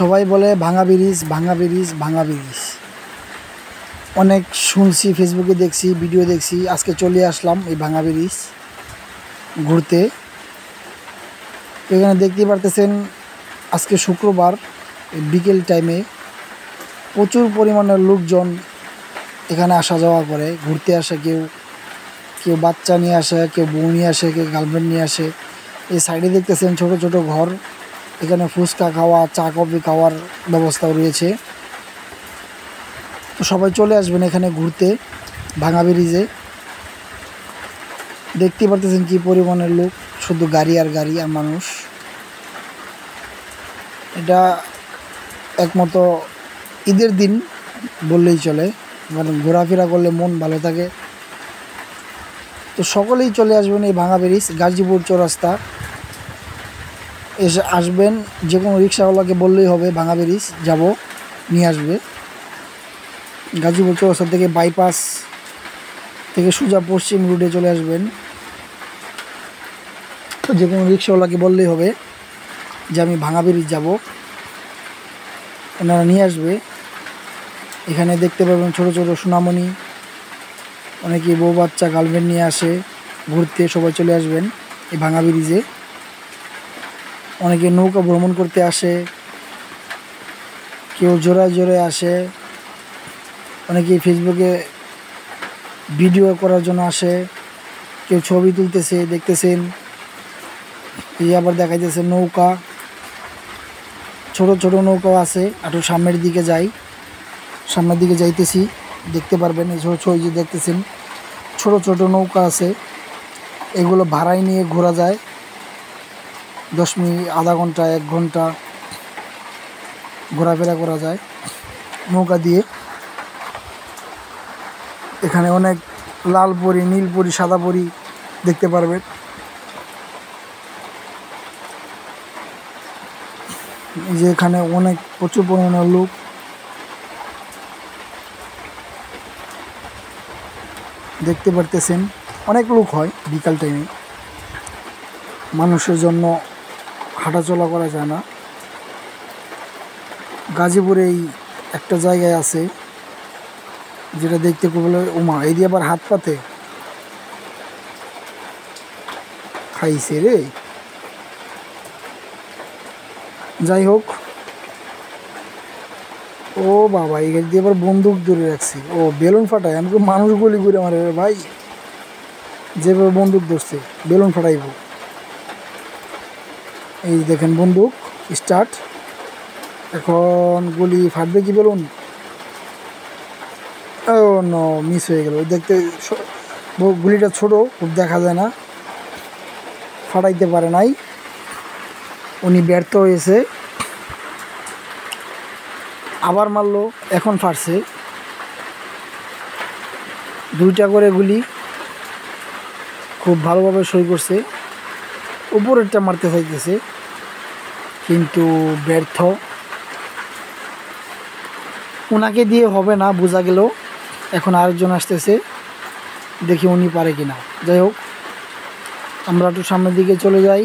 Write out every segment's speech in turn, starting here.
সবাই বলে ভাঙা ব্রিজ ভাঙা ব্রিজ ভাঙা ব্রিজ। অনেক শুনছি, ফেসবুকে দেখছি, ভিডিও দেখছি। আজকে চলে আসলাম এই ভাঙা ব্রিজ ঘুরতে। এখানে দেখতে পারতেছেন আজকে শুক্রবার বিকেল টাইমে প্রচুর পরিমাণের লোকজন এখানে আসা যাওয়া করে, ঘুরতে আসে। কেউ কেউ বাচ্চা নিয়ে আসে, কেউ বউ নিয়ে আসে, কেউ গার্লফ্রেন্ড নিয়ে আসে। এই সাইডে দেখতেছেন ছোট ছোট ঘর, এখানে ফুচকা খাওয়া, চা কফি খাওয়ার ব্যবস্থাও রয়েছে। তো সবাই চলে আসবেন এখানে ঘুরতে ভাঙা ব্রিজে। দেখতে পারতেছেন কি পরিমাণের লোক, শুধু গাড়ি আর গাড়ি আর মানুষ। এটা একমতো ঈদের দিন বললেই চলে, মানে ঘোরাফেরা করলে মন ভালো থাকে। তো সকলেই চলে আসবেন এই ভাঙা ব্রিজ, গাজীপুর চৌরাস্তা এসে আসবেন। যে কোনো রিক্সাওয়ালাকে বললেই হবে ভাঙা ব্রিজ যাব, নিয়ে আসবে। গাজীপুর চৌরাস্তা থেকে বাইপাস থেকে সোজা পশ্চিম রুটে চলে আসবেন। তো যে কোনো রিক্সাওয়ালাকে বললেই হবে যে আমি ভাঙা ব্রিজ যাব, ওনারা নিয়ে আসবে। এখানে দেখতে পাবেন ছোট ছোট সোনামণি, অনেকে বউ বাচ্চা গার্লফ্রেন্ড নিয়ে আসে ঘুরতে। সবাই চলে আসবেন এই ভাঙা ব্রিজে। অনেকে নৌকা ভ্রমণ করতে আসে, কেউ জোড়ায় জোড়ায় আসে, অনেকে ফেসবুকে ভিডিও করার জন্য আসে, কেউ ছবি তুলতেছে দেখতেছেন। এই আবার দেখাইতেছে নৌকা, ছোট ছোট নৌকাও আছে। একটু সামনের দিকে যাই, সামনের দিকে যাইতেছি, দেখতে পারবেন এই ছোট ছোট যে দেখতেছেন ছোট ছোট নৌকা আছে। এগুলো ভাড়ায় নিয়ে ঘোরা যায়, 10 মিনিট, আধা ঘন্টা, 1 ঘন্টা ঘোরাফেরা করা যায় নৌকা দিয়ে। এখানে অনেক লাল পরি, নীল পরি, সাদা পরি দেখতে পারবেন। যে এখানে অনেক প্রচুর পরিমাণের লোক দেখতে পারতেছেন। অনেক লোক হয় বিকাল টাইমে, মানুষের জন্য হাঁটাচলা করা যায় না। গাজীপুরে এই একটা জায়গায় আছে যেটা দেখতে খুব ভালো। ওমা, এই দিয়ে আবার হাত পাতে খাইছে রে। যাই হোক, ও বাবা, এই দিয়ে আবার বন্দুক ধরে রাখছি। ও বেলুন ফাটায়, আমাকে মানুষ গুলি করে মারে ভাই। যেভাবে বন্দুক ধরছে, বেলুন ফাটাইব। এই দেখেন বন্দুক স্টার্ট, এখন গুলি ফাটবে কি বেলুন? ও নো, মিস হয়ে গেল। দেখতে গুলিটা ছোট, খুব দেখা যায় না, ফাটাইতে পারে নাই, উনি ব্যর্থ হয়েছে। আবার মারলো, এখন ফাটছে। 2টা করে গুলি খুব ভালোভাবে সই করছে। উপরেরটা মারতে চাইতেছে কিন্তু ব্যর্থ। ওনাকে দিয়ে হবে না বোঝা গেল। এখন আরেকজন আসতেছে, দেখি উনি পারে কিনা। যাই হোক, আমরা একটু সামনের দিকে চলে যাই।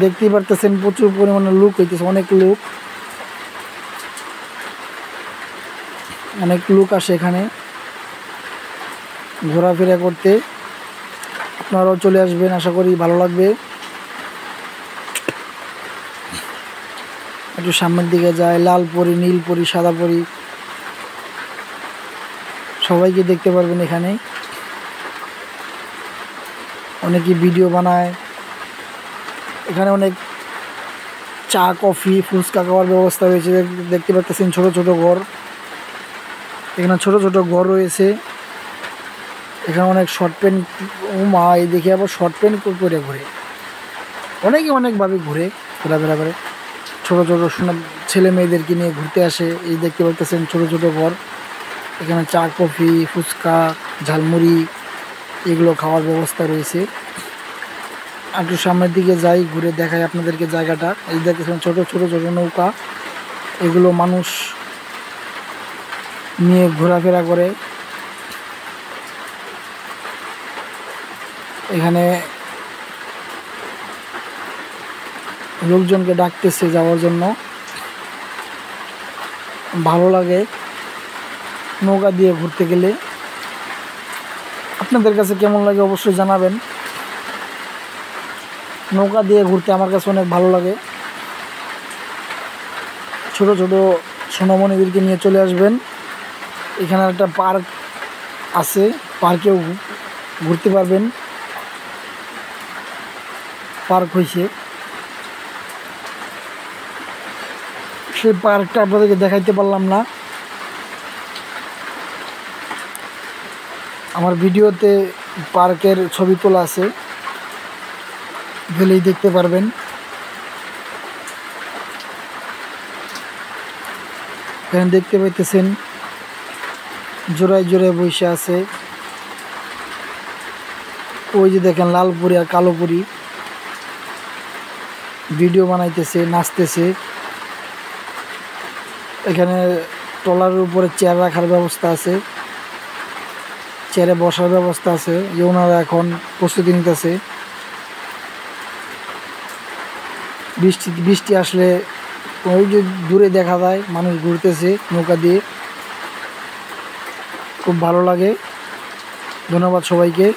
দেখতেই পারতেছেন প্রচুর পরিমাণে লোক হইতেছে, অনেক লোক, অনেক লোক আসে এখানে ঘোরাফেরা করতে। আপনারাও চলে আসবেন, আশা করি ভালো লাগবে। একটু সামনের দিকে যায়, লাল পরি, নীল পরি, সাদা পরি সবাইকে দেখতে পারবেন এখানে। অনেকে ভিডিও বানায়। এখানে অনেক চা কফি ফুচকা খাওয়ার ব্যবস্থা রয়েছে। দেখতে পাচ্ছেন ছোট ছোট ঘর, এখানে ছোট ছোট ঘর রয়েছে। এখানে অনেক শর্ট প্যান্ট, ও মা, এই দেখে আবার শর্ট প্যান্ট করে ঘুরে, অনেকে অনেকভাবে ঘুরে, ঘোরাফেরা করে। ছোটো ছোটো ছেলে মেয়েদেরকে নিয়ে ঘুরতে আসে। এই দেখতে পাচ্ছেন ছোটো ছোটো ঘর, এখানে চা কফি ফুচকা ঝালমুড়ি এগুলো খাওয়ার ব্যবস্থা রয়েছে। একটু সামনের দিকে যাই, ঘুরে দেখাই আপনাদেরকে জায়গাটা। এই দেখতেছেন ছোটো ছোটো ছোটো নৌকা, এগুলো মানুষ নিয়ে ঘোরাফেরা করে। এখানে লোকজনকে ডাকতেছে যাওয়ার জন্য। ভালো লাগে নৌকা দিয়ে ঘুরতে গেলে। আপনাদের কাছে কেমন লাগে অবশ্যই জানাবেন। নৌকা দিয়ে ঘুরতে আমার কাছে অনেক ভালো লাগে। ছোট ছোট সোনামণিদেরকে নিয়ে চলে আসবেন। এখানে একটা পার্ক আছে, পার্কেও ঘুরতে পারবেন। পার্ক হয়েছে, সেই পার্কটা আপনাদেরকে দেখাইতে পারলাম না। আমার ভিডিওতে পার্কের ছবি তোলা আছে, গেলেই দেখতে পারবেন। এখানে দেখতে পাইতেছেন জোড়ায় জোড়ায় বসে আছে। ওই যে দেখেন লালপুরি আর কালোপুরি ভিডিও বানাইতেছে, নাচতেছে। এখানে ট্রলারের উপরে চেয়ার রাখার ব্যবস্থা আছে, চেয়ারে বসার ব্যবস্থা আছে, যে ওনারা এখন প্রস্তুতি নিতেছে। বৃষ্টি আসলে ওই যে দূরে দেখা যায় মানুষ ঘুরতেছে নৌকা দিয়ে, খুব ভালো লাগে। ধন্যবাদ সবাইকে।